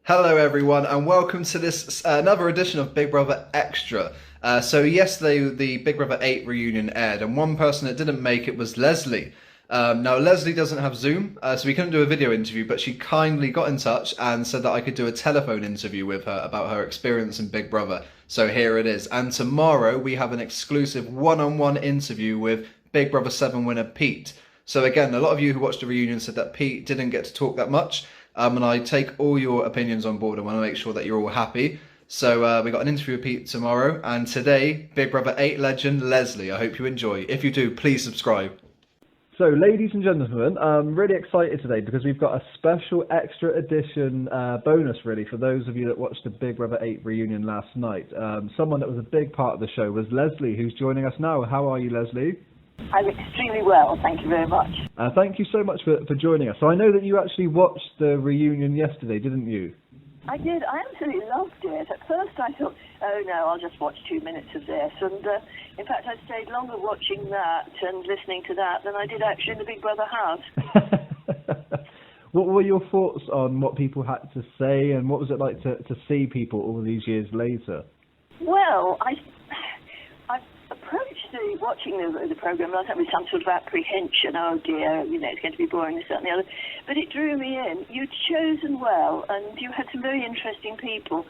Hello everyone and welcome to this another edition of Big Brother Extra. So yesterday the Big Brother 8 reunion aired and one person that didn't make it was Lesley. Now Lesley doesn't have Zoom, so we couldn't do a video interview, but she kindly got in touch and said that I could do a telephone interview with her about her experience in Big Brother. So here it is. And tomorrow we have an exclusive one-on-one interview with Big Brother 7 winner Pete. So again, a lot of you who watched the reunion said that Pete didn't get to talk that much. And I take all your opinions on board and want to make sure that you're all happy. So we got an interview with Pete tomorrow, and today, Big Brother 8 legend Lesley. I hope you enjoy. If you do, please subscribe. So, ladies and gentlemen, I'm really excited today because we've got a special extra edition bonus, really, for those of you that watched the Big Brother 8 reunion last night. Someone that was a big part of the show was Lesley, who's joining us now. How are you, Lesley? I'm extremely well, thank you very much. Thank you so much for joining us. So I know that you actually watched the reunion yesterday, didn't you? I did. I absolutely loved it. At first I thought, oh no, I'll just watch 2 minutes of this. And in fact, I stayed longer watching that and listening to that than I did actually in the Big Brother house. What were your thoughts on what people had to say, and what was it like to see people all these years later? Well, I approached watching the programme last night with some sort of apprehension. Oh dear, it's going to be boring, this, that and the other. But it drew me in. You'd chosen well, and you had some very interesting people.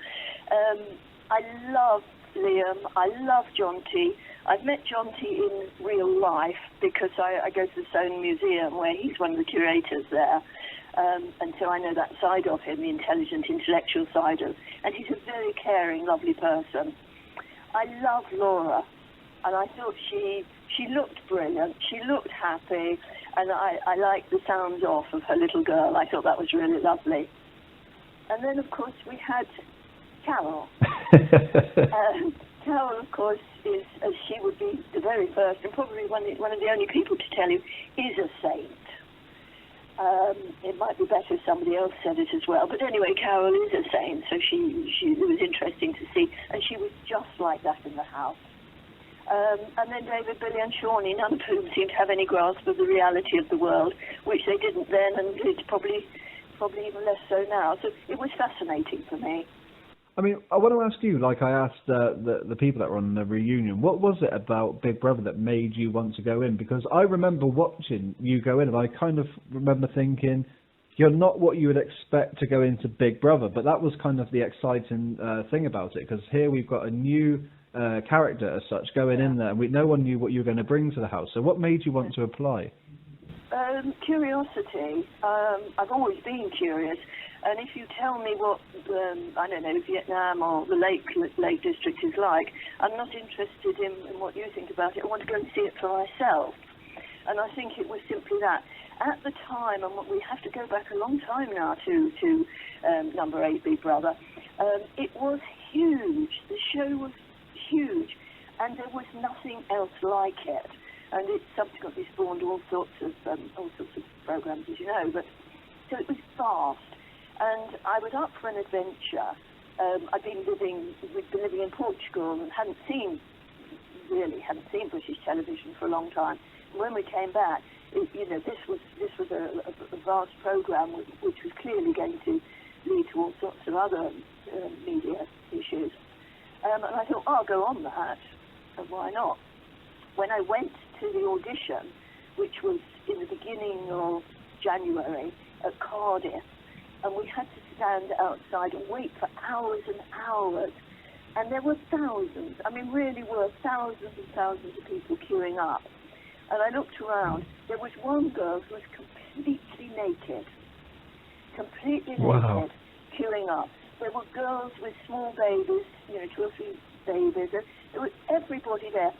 I love Liam. I love John T. I've met John T in real life because I go to the Stone Museum where he's one of the curators there. And so I know that side of him, the intelligent, intellectual side of, and he's a very caring, lovely person. I love Laura. And I thought she looked brilliant, she looked happy, and I liked the sound off of her little girl. I thought that was really lovely. And then, of course, we had Carol. Carol, of course, is, as she would be the very first, and probably one of the only people to tell you, is a saint. It might be better if somebody else said it as well. But anyway, Carol is a saint, so it was interesting to see. And she was just like that in the house. And then David, Billy and Shawnee, none of whom seemed to have any grasp of the reality of the world, which they didn't then, and it's probably even less so now. So it was fascinating for me. I mean, I want to ask you, like I asked the people that were on the reunion, what was it about Big Brother that made you want to go in? Because I remember watching you go in, and I kind of remember thinking, you're not what you would expect to go into Big Brother, but that was kind of the exciting thing about it, because here we've got a new character as such going in there, and no one knew what you were going to bring to the house. So what made you want to apply? Curiosity. I've always been curious, and if you tell me what I don't know, Vietnam or the Lake District is like, I'm not interested in what you think about it. I want to go and see it for myself. And I think it was simply that. At the time, and we have to go back a long time now to number 8 Big Brother, it was huge. The show was huge, and there was nothing else like it. And it subsequently spawned all sorts of programs, as you know. But so it was vast, and I was up for an adventure. We'd been living in Portugal and hadn't seen British television for a long time. And when we came back, this was a vast program which was clearly going to lead to all sorts of other media issues. And I thought, I'll go on that, and why not? When I went to the audition, which was in the beginning of January at Cardiff, and we had to stand outside and wait for hours and hours, and there were thousands, really were thousands and thousands of people queuing up. And I looked around, there was one girl who was completely naked, Wow. queuing up. There were girls with small babies, 2 or 3 babies. There was everybody there.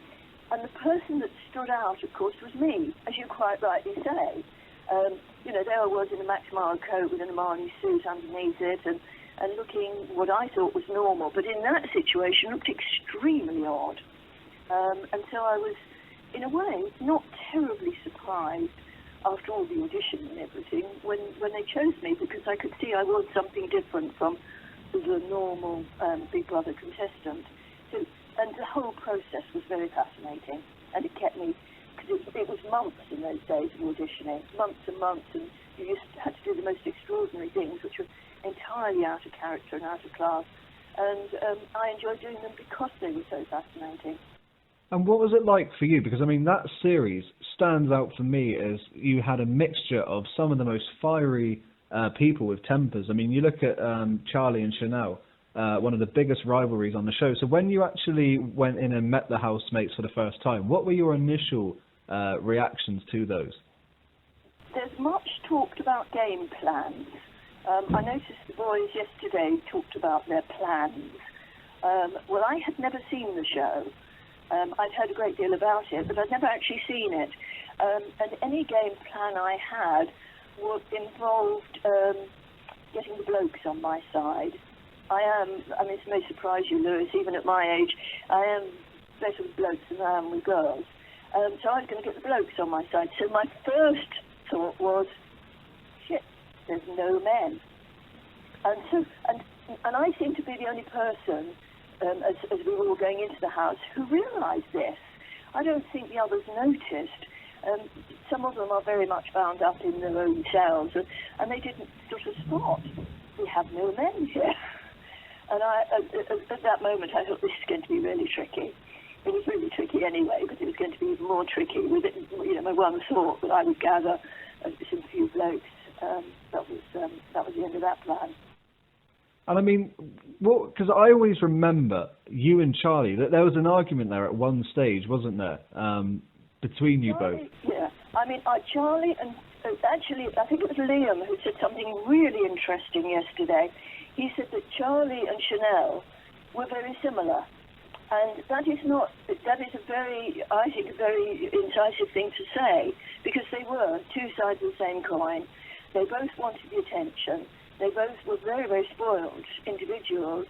And the person that stood out, of course, was me, as you quite rightly say. There I was in a Max Mara coat with an Armani suit underneath it and looking what I thought was normal. But in that situation, looked extremely odd. And so I was, in a way, not terribly surprised after all the audition and everything when they chose me, because I could see I was something different from the normal Big Brother contestant. And the whole process was very fascinating, and it kept me, because it was months in those days of auditioning, months and months, and you just had to do the most extraordinary things, which were entirely out of character and out of class. And I enjoyed doing them because they were so fascinating. And what was it like for you? Because, I mean, that series stands out for me as you had a mixture of some of the most fiery people with tempers. I mean, you look at Charlie and Chanel, one of the biggest rivalries on the show. So when you actually went in and met the housemates for the first time, what were your initial reactions to those? There's much talked about game plans. I noticed the boys yesterday talked about their plans. Well, I had never seen the show. I'd heard a great deal about it, but I'd never actually seen it. And any game plan I had involved getting the blokes on my side. I mean, this may surprise you, Lewis, even at my age, I am better with blokes than I am with girls. So I was going to get the blokes on my side. So my first thought was, shit, there's no men. And I seem to be the only person, as we were all going into the house, who realised this. I don't think the others noticed. Some of them are very much bound up in their own cells, and they didn't sort of spot, we have no men here. And at that moment I thought, this is going to be really tricky. It was really tricky anyway, but it was going to be even more tricky with it, my one thought that I would gather some few blokes. That was the end of that plan. And I mean, because I always remember you and Charlie, that there was an argument there at one stage, wasn't there, between you both? Yeah, I mean, Charlie and actually, I think it was Liam who said something really interesting yesterday. He said that Charlie and Chanel were very similar. And that is a very, I think, a very incisive thing to say, because they were two sides of the same coin. They both wanted the attention. They both were very, very spoiled individuals,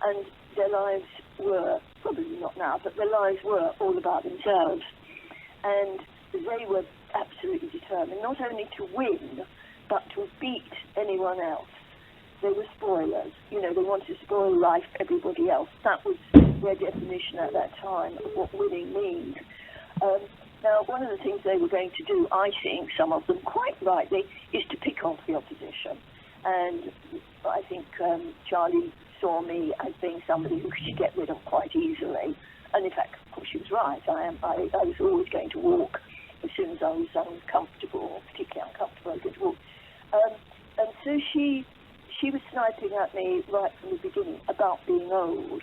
and their lives were, probably not now, but their lives were all about themselves. And they were absolutely determined not only to win, but to beat anyone else. They were spoilers. They wanted to spoil life for everybody else. That was their definition at that time of what winning means. Now, one of the things they were going to do, I think, some of them quite rightly, is to pick off the opposition. And I think Charlie saw me as being somebody who could get rid of quite easily. And in fact, of course, she was right. I was always going to walk as soon as I was uncomfortable, particularly uncomfortable, I was going to walk. And so she was sniping at me right from the beginning about being old.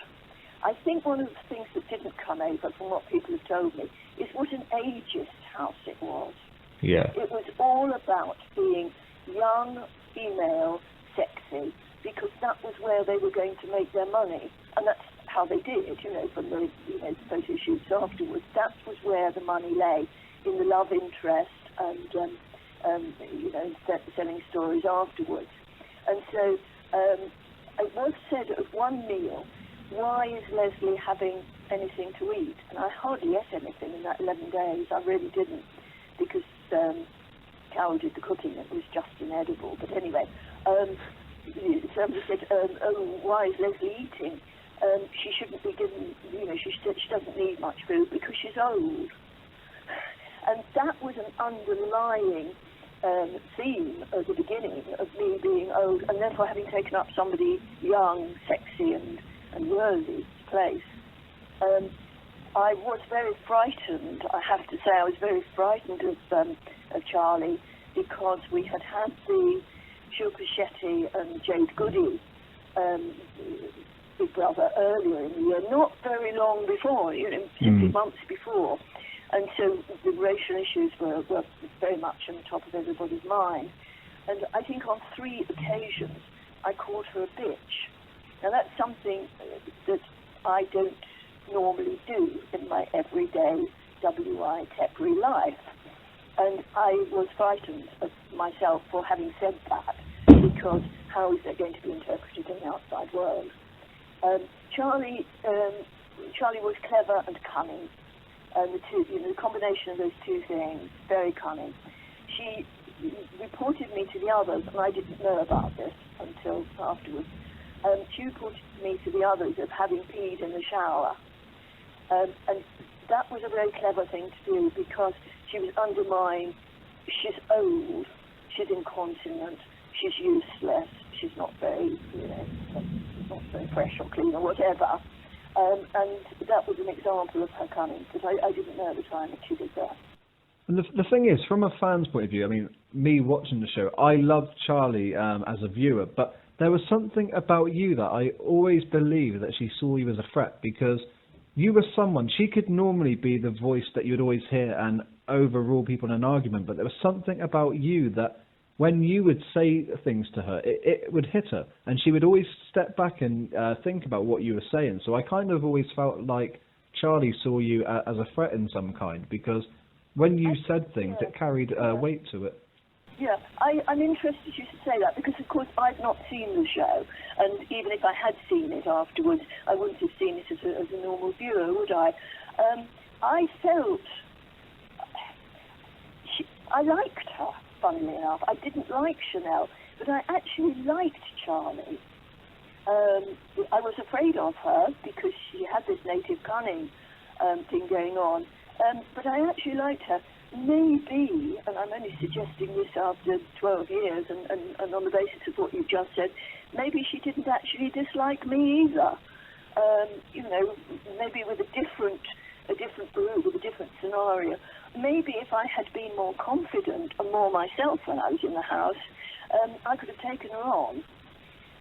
I think one of the things that didn't come over from what people have told me is what an ageist house it was. Yeah. It was all about being young, female, sexy, because that was where they were going to make their money. And that's how they did, from the photo shoots afterwards. That was where the money lay, in the love interest and, selling stories afterwards. And so it was said of one meal, why is Lesley having anything to eat? And I hardly ate anything in that 11 days. I really didn't, because Carol did the cooking. It was just inedible. But anyway, somebody said, oh, why is Lesley eating? She shouldn't be given, she doesn't need much food because she's old. And that was an underlying theme at the beginning of me being old, and therefore having taken up somebody young, sexy, and worthy place. I was very frightened, I have to say. I was very frightened of Charlie, because we had the Gilles Pichetti and Jade Goody Big Brother earlier in the year, not very long before, simply months before. And so the racial issues were very much on the top of everybody's mind. And I think on 3 occasions I called her a bitch. Now that's something that I don't normally do in my everyday WI Tepbury life. And I was frightened of myself for having said that, because how is that going to be interpreted in the outside world? Charlie was clever and cunning. And the combination of those two things, very cunning. She reported me to the others, and I didn't know about this until afterwards. She reported me to the others of having peed in the shower. And that was a very clever thing to do, because she was undermined. She's old, she's incontinent, she's useless, she's not very, not very fresh or clean or whatever. And that was an example of her cunning, but I didn't know at the time that she did that. And the thing is, from a fan's point of view, I mean, me watching the show, I loved Charlie as a viewer, but there was something about you that I always believed that she saw you as a threat, because you were someone, she could normally be the voice that you'd always hear and overrule people in an argument, but there was something about you that when you would say things to her, it would hit her, and she would always step back and think about what you were saying. So I kind of always felt like Charlie saw you as a threat in some kind, because when you said things, it carried weight to it. Yeah, I'm interested you should say that, because of course I've not seen the show, and even if I had seen it afterwards, I wouldn't have seen it as a normal viewer, would I? I felt I liked her, funnily enough. I didn't like Chanel, but I actually liked Charlie. I was afraid of her because she had this native cunning thing going on, but I actually liked her. Maybe, and I'm only suggesting this after 12 years and on the basis of what you've just said, maybe she didn't actually dislike me either. Maybe with a different group, with a different scenario. Maybe if I had been more confident and more myself when I was in the house, I could have taken her on.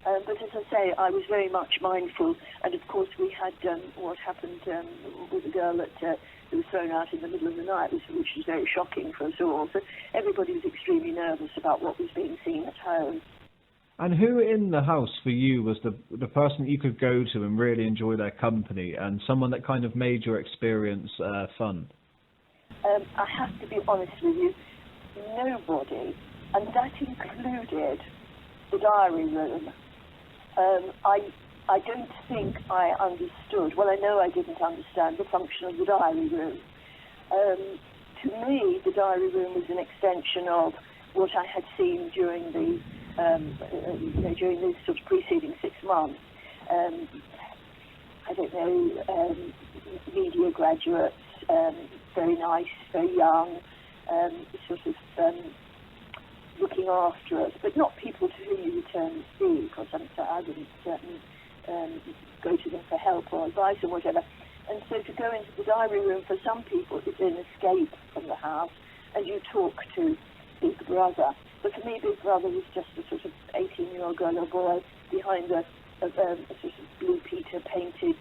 But as I say, I was very much mindful, and of course we had what happened with the girl that was thrown out in the middle of the night, which was very shocking for us all. So everybody was extremely nervous about what was being seen at home. And who in the house for you was the person that you could go to and really enjoy their company, and someone that kind of made your experience fun? I have to be honest with you, nobody, and that included the diary room. I don't think I understood, well I know I didn't understand the function of the diary room. To me, the diary room was an extension of what I had seen during the during these sort of preceding 6 months. I don't know, media graduates, very nice, very young, sort of looking after us, but not people to whom you return the fee, because I wouldn't certainly go to them for help or advice or whatever. And so to go into the diary room for some people is an escape from the house, and you talk to Big Brother. But for me, Big Brother was just a sort of 18-year-old girl or boy behind a sort of Blue Peter painted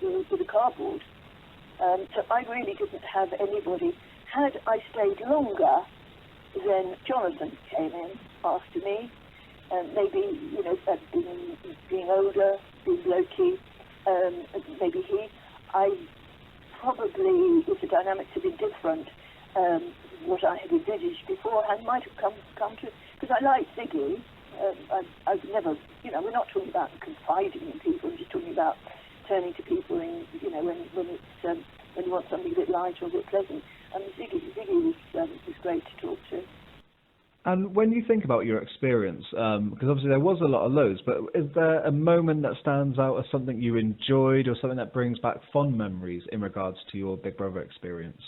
with a cardboard. So I really didn't have anybody. Had I stayed longer, then Jonathan came in after me, and maybe, being older, being blokey, maybe I probably, if the dynamics had been different, what I had envisaged beforehand might have come to, because I like Ziggy. I've never, we're not talking about confiding in people, we're just talking about turning to people in, when it's, when you want something a bit light or a bit pleasant. And Ziggy was great to talk to. And when you think about your experience, because obviously there was a lot of lows, but is there a moment that stands out as something you enjoyed or something that brings back fond memories in regards to your Big Brother experience?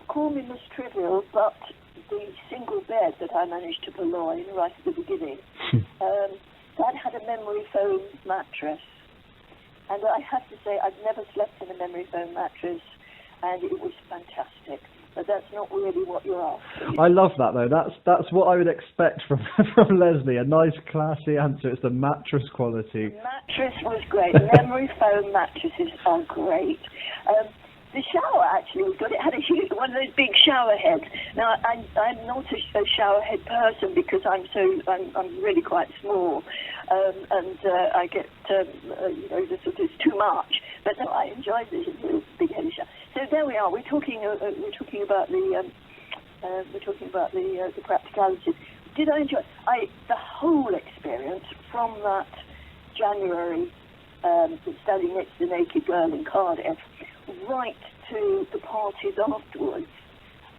Call me trivial, but the single bed that I managed to purloin right at the beginning, that had a memory foam mattress. And I have to say, I've never slept in a memory foam mattress, and it was fantastic. But that's not really what you're after. I love that though. That's what I would expect from Lesley. A nice, classy answer. It's the mattress quality. The mattress was great. Memory foam mattresses are great. The shower actually was good. It had one of those big shower heads. Now I'm not a shower head person because I'm really quite small, and I get it's too much. But no, I enjoyed this big head shower. So there we are. We're talking about the practicalities. Did I enjoy the whole experience from that January standing next to the naked girl in Cardiff, right to the parties afterwards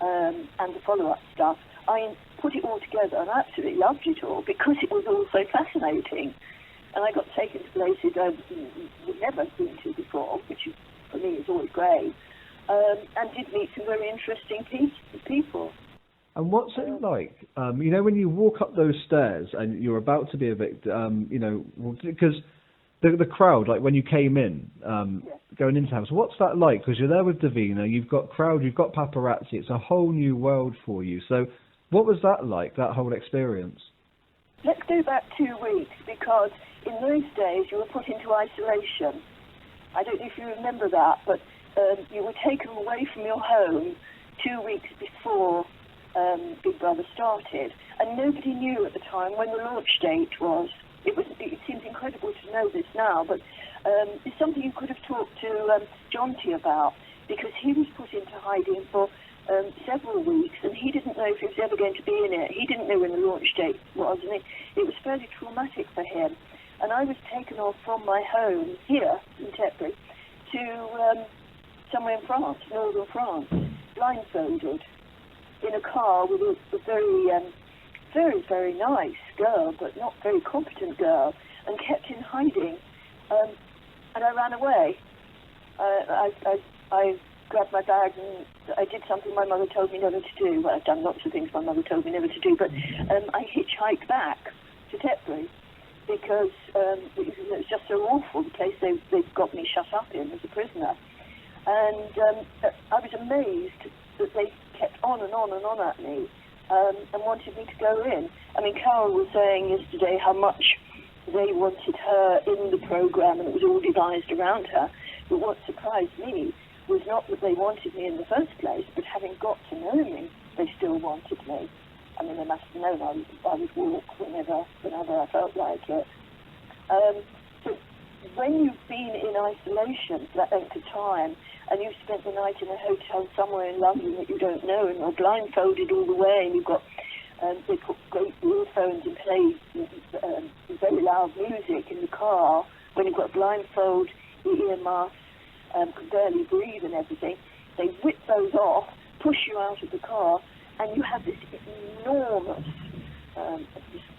and the follow-up stuff? I put it all together and I absolutely loved it all because it was all so fascinating. And I got taken to places I would never have been to before, which for me is always great. And did meet some very interesting people. And what's it like, you know, when you walk up those stairs and you're about to be evicted, you know, because the crowd, like when you came in, going into the house, what's that like? Because you're there with Davina, you've got crowd, you've got paparazzi, it's a whole new world for you. So what was that like, that whole experience? Let's go back 2 weeks, because in those days you were put into isolation. I don't know if you remember that, but you were taken away from your home 2 weeks before Big Brother started, and nobody knew at the time when the launch date was. It seems incredible to know this now, but it's something you could have talked to Jonty about, because he was put into hiding for several weeks, and he didn't know if he was ever going to be in it. He didn't know when the launch date was, and it was fairly traumatic for him. And I was taken off from my home here in Tetbury to somewhere in France, northern France, blindfolded, in a car with a very, very nice girl, but not very competent girl, and kept in hiding. And I ran away. I grabbed my bag and I did something my mother told me never to do. Well, I've done lots of things my mother told me never to do, but I hitchhiked back to Tetbury because it was just so awful, the place they've got me shut up in as a prisoner. And I was amazed that they kept on and on and on at me and wanted me to go in. I mean, Carol was saying yesterday how much they wanted her in the programme and it was all devised around her. But what surprised me was not that they wanted me in the first place, but having got to know me, they still wanted me. I mean, they must have known I would walk whenever I felt like it. So when you've been in isolation for that length of time, and you've spent the night in a hotel somewhere in London that you don't know, and you're blindfolded all the way, and you've got, they put great earphones and play very loud music in the car, when you've got a blindfold, your ear mask, can barely breathe and everything, they whip those off, push you out of the car, and you have this enormous,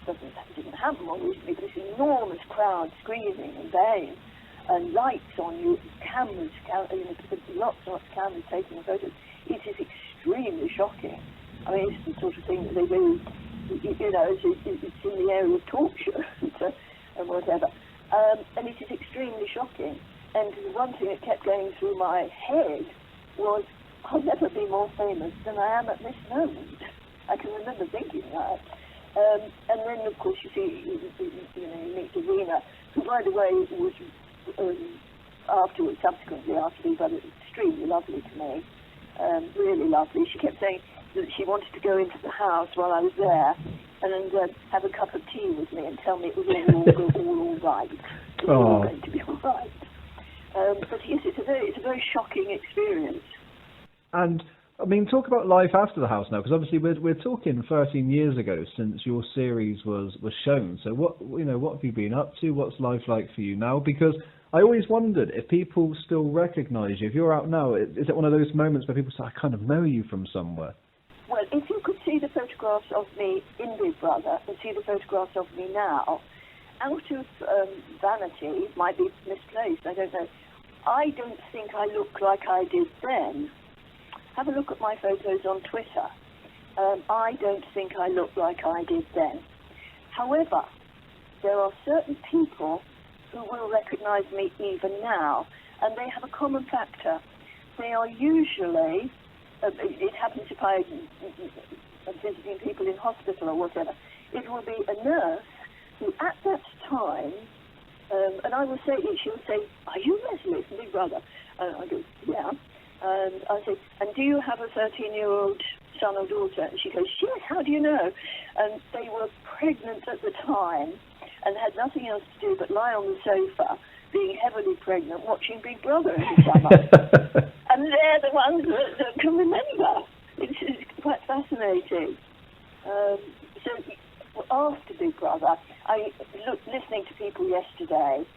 this didn't happen more recently, but this enormous crowd screaming and baying, and lights on you, cameras, lots and lots of cameras taking photos. It is extremely shocking. I mean, it's the sort of thing that they do, you know, it's in the area of torture and whatever. And it is extremely shocking. And the one thing that kept going through my head was, I'll never be more famous than I am at this moment. I can remember thinking that. And then, of course, you see, you meet Davina, who, by the way, was subsequently after Big Brother, extremely lovely to me, really lovely. She kept saying that she wanted to go into the house while I was there and have a cup of tea with me and tell me it was all right. It was all going to be all right. But yes, it's a very shocking experience. And I mean, talk about life after the house now, because obviously we're talking 13 years ago since your series was shown. So what have you been up to? What's life like for you now? Because I always wondered if people still recognise you. If you're out now, is it one of those moments where people say, I kind of know you from somewhere? Well, if you could see the photographs of me in Big Brother and see the photographs of me now, out of vanity, might be misplaced, I don't know, I don't think I look like I did then. Have a look at my photos on Twitter. I don't think I look like I did then. However, there are certain people who will recognise me even now, and they have a common factor. They are usually, it happens if I'm visiting people in hospital or whatever, it will be a nurse who at that time, and I will say, she will say, are you Lesley from Big Brother? I go, yeah. And I say, and do you have a 13-year-old son or daughter? And she goes, yes, how do you know? And they were pregnant at the time and had nothing else to do but lie on the sofa, being heavily pregnant, watching Big Brother in the summer. And they're the ones that can remember. It's quite fascinating. So after Big Brother, listening to people yesterday,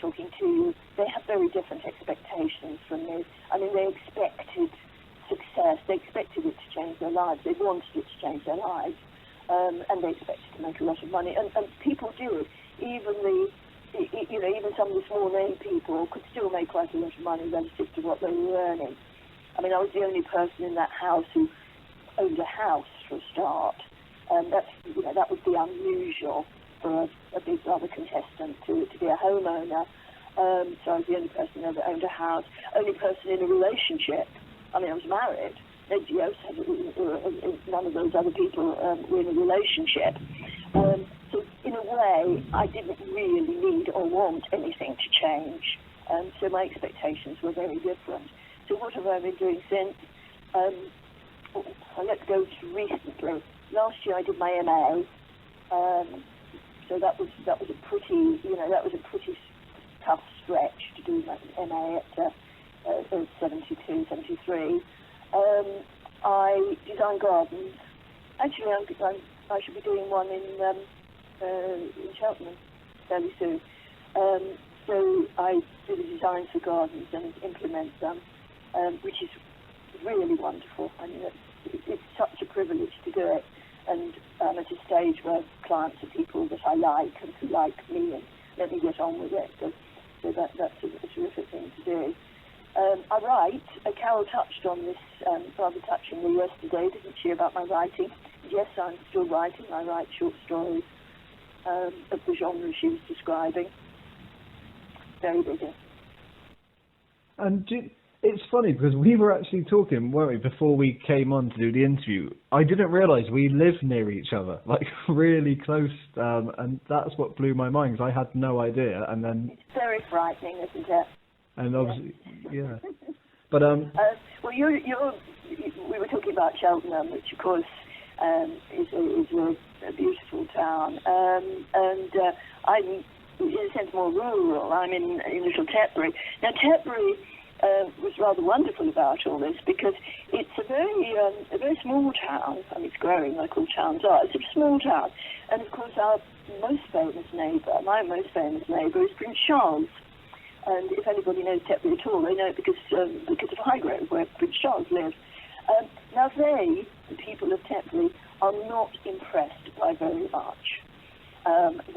talking to you, they have very different expectations from me. I mean, they expected success. They expected it to change their lives. They wanted it to change their lives. And they expected to make a lot of money. And people do it. Even some of the small name people could still make quite a lot of money relative to what they were earning. I mean, I was the only person in that house who owned a house for a start. That would be unusual for a Big Brother contestant to be a homeowner. So I was the only person there that owned a house, only person in a relationship. I mean, I was married. Nobody else had, none of those other people were in a relationship. So in a way, I didn't really need or want anything to change. So my expectations were very different. So what have I been doing since? Let's go to recently. Last year I did my MA. So that was a pretty tough stretch to do my MA at 72, 73. I design gardens. Actually, I should be doing one in Cheltenham fairly soon. So I do the designs for gardens and implement them, which is really wonderful. I mean, it's such a privilege to do it. And I'm at a stage where clients are people that I like and who like me and let me get on with it. So that's a terrific thing to do. I write. Carol touched on this rather touchingly yesterday, didn't she, about my writing? Yes, I'm still writing. I write short stories of the genre she was describing. Very busy. And it's funny because we were actually talking, weren't we, before we came on to do the interview. I didn't realise we live near each other, like really close, and that's what blew my mind because I had no idea. And then it's very frightening, isn't it? And obviously, yeah. But well, we were talking about Cheltenham, which of course is a beautiful town, and I'm in a sense more rural. I'm in little Tetbury. Now Tetbury was rather wonderful about all this because it's a very small town. I mean, it's growing like all towns are. It's a small town, and of course my most famous neighbour is Prince Charles. And if anybody knows Tetbury at all, they know it because of Highgrove, where Prince Charles lives. Now the people of Tetbury, are not impressed by very much.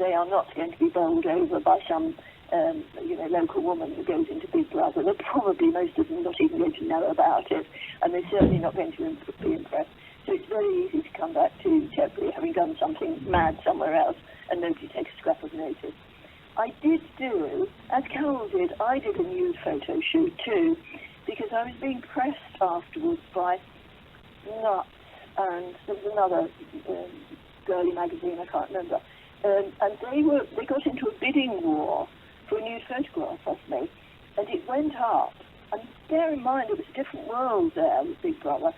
They are not going to be bowled over by some local woman who goes into Big Brother. They're probably, most of them, not even going to know about it, and they're certainly not going to be impressed. So it's very easy to come back to Tetbury having done something mad somewhere else, and nobody takes a scrap of notice. I did do, as Carol did, I did a nude photo shoot too, because I was being pressed afterwards by Nuts, and there was another girly magazine, I can't remember, and they got into a bidding war for a nude photograph of me, and it went up, and bear in mind it was a different world there with Big Brother,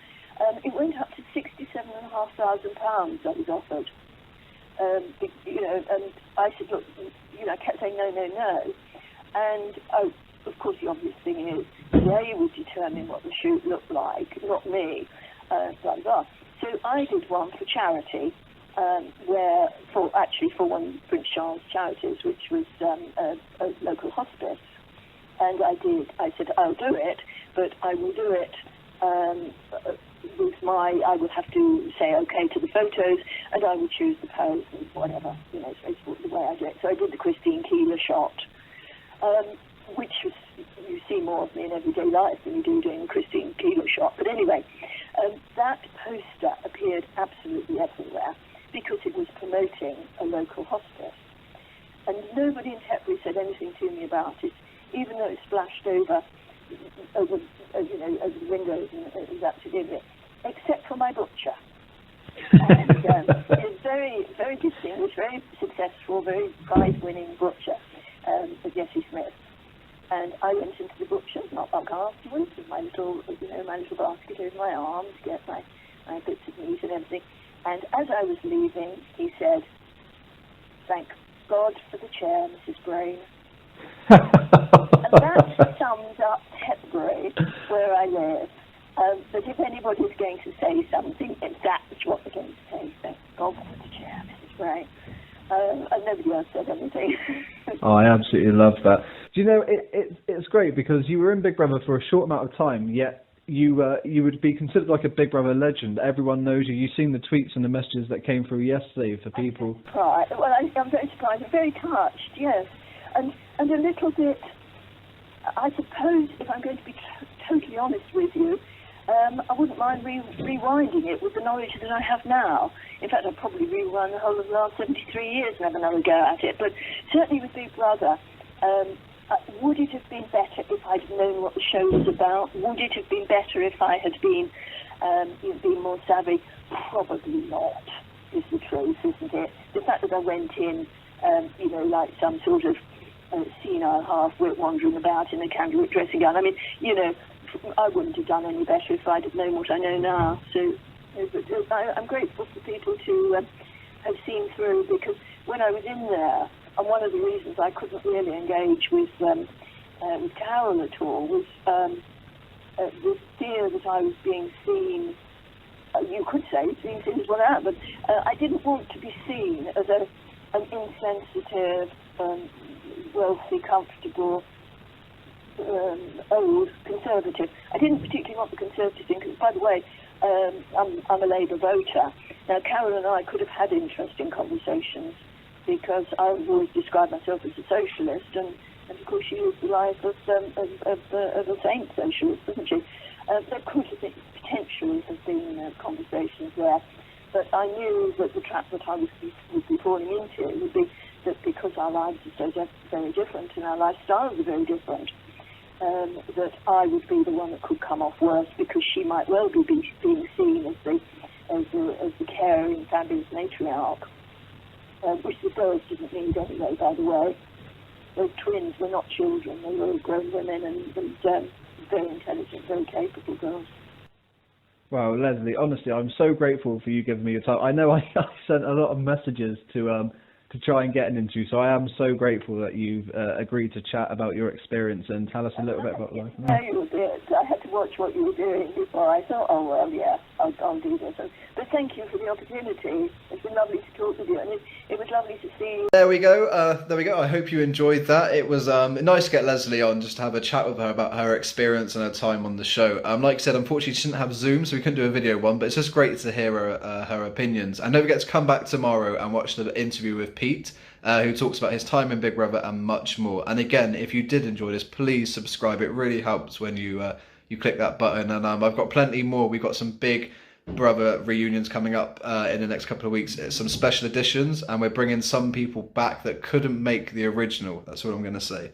it went up to £67,500 I was offered. And I said, look, I kept saying no, and of course the obvious thing is they would determine what the shoot looked like, not me, blah, blah. So I did one for charity, for one of Prince Charles' charities, which was a local hospice, and I said I'll do it, but I will do it I would have to say okay to the photos, and I would choose the pose and whatever, it's the way I do it. So I did the Christine Keeler shot, which was, you see more of me in everyday life than you do doing the Christine Keeler shot. But anyway, that poster appeared absolutely everywhere because it was promoting a local hospice. And nobody in Tetbury said anything to me about it, even though it splashed over the windows and that to do it, except for my butcher. And it's very, very distinguished, very successful, very prize-winning butcher, Jessie Smith. And I went into the butcher not long afterwards with my little basket over my arm to get my bits of meat and everything. And as I was leaving, he said, "Thank God for the chair, Mrs. Brain." And that sums up Tetbury, where I live. But if anybody's going to say something, that's what they're going to say. Thank God for the chair, Mrs. Brain. And nobody else said anything. Oh, I absolutely love that. Do you know, it's great because you were in Big Brother for a short amount of time, yet you would be considered like a Big Brother legend. Everyone knows you. You've seen the tweets and the messages that came through yesterday for people. Right. Well, I'm very surprised. I'm very touched, yes. And a little bit, I suppose, if I'm going to be totally honest with you, I wouldn't mind rewinding it with the knowledge that I have now. In fact, I'd probably rewind the whole of the last 73 years and have another go at it. But certainly with Big Brother, would it have been better if I'd known what the show was about? Would it have been better if I had been more savvy? Probably not, is the truth, isn't it? The fact that I went in, like some sort of senile half-wit wandering about in a candlelit dressing gown. I mean, I wouldn't have done any better if I'd have known what I know now. So I'm grateful for people to have seen through, because when I was in there, and one of the reasons I couldn't really engage with Carol at all was the fear that I was being seen. You could say being seen as one out, but I didn't want to be seen as an insensitive, wealthy, comfortable, old conservative. I didn't particularly want the conservative thing, because, by the way, I'm a Labour voter. Now, Carol and I could have had interesting conversations, because I would always describe myself as a socialist, and of course she lives the life of a saint socialist, doesn't she? There could have been, potentially have been conversations there, but I knew that the trap that I would be falling into would be that because our lives are so very different and our lifestyles are very different, that I would be the one that could come off worse, because she might well be being seen as the caring, fabulous matriarch, which the girls didn't need anyway, by the way. Those twins were not children, they were grown women and very intelligent, very capable girls. Wow, Lesley, honestly, I'm so grateful for you giving me your time. I know I sent a lot of messages to try and get an interview, so I am so grateful that you've agreed to chat about your experience and tell us a little bit about life. No, you did. I had to watch what you were doing before I thought, oh, well, yeah, I'll do this. But thank you for the opportunity. It's been lovely to talk with you, and it was lovely to see you. There we go. I hope you enjoyed that. It was nice to get Lesley on, just to have a chat with her about her experience and her time on the show. Like I said, unfortunately she didn't have Zoom, so we couldn't do a video one, but it's just great to hear her opinions. And don't forget to come back tomorrow and watch the interview with Pete, who talks about his time in Big Brother and much more. And again, if you did enjoy this, please subscribe. It really helps when you click that button. And I've got plenty more. We've got some Big Brother reunions coming up in the next couple of weeks, some special editions, and we're bringing some people back that couldn't make the original. That's what I'm going to say.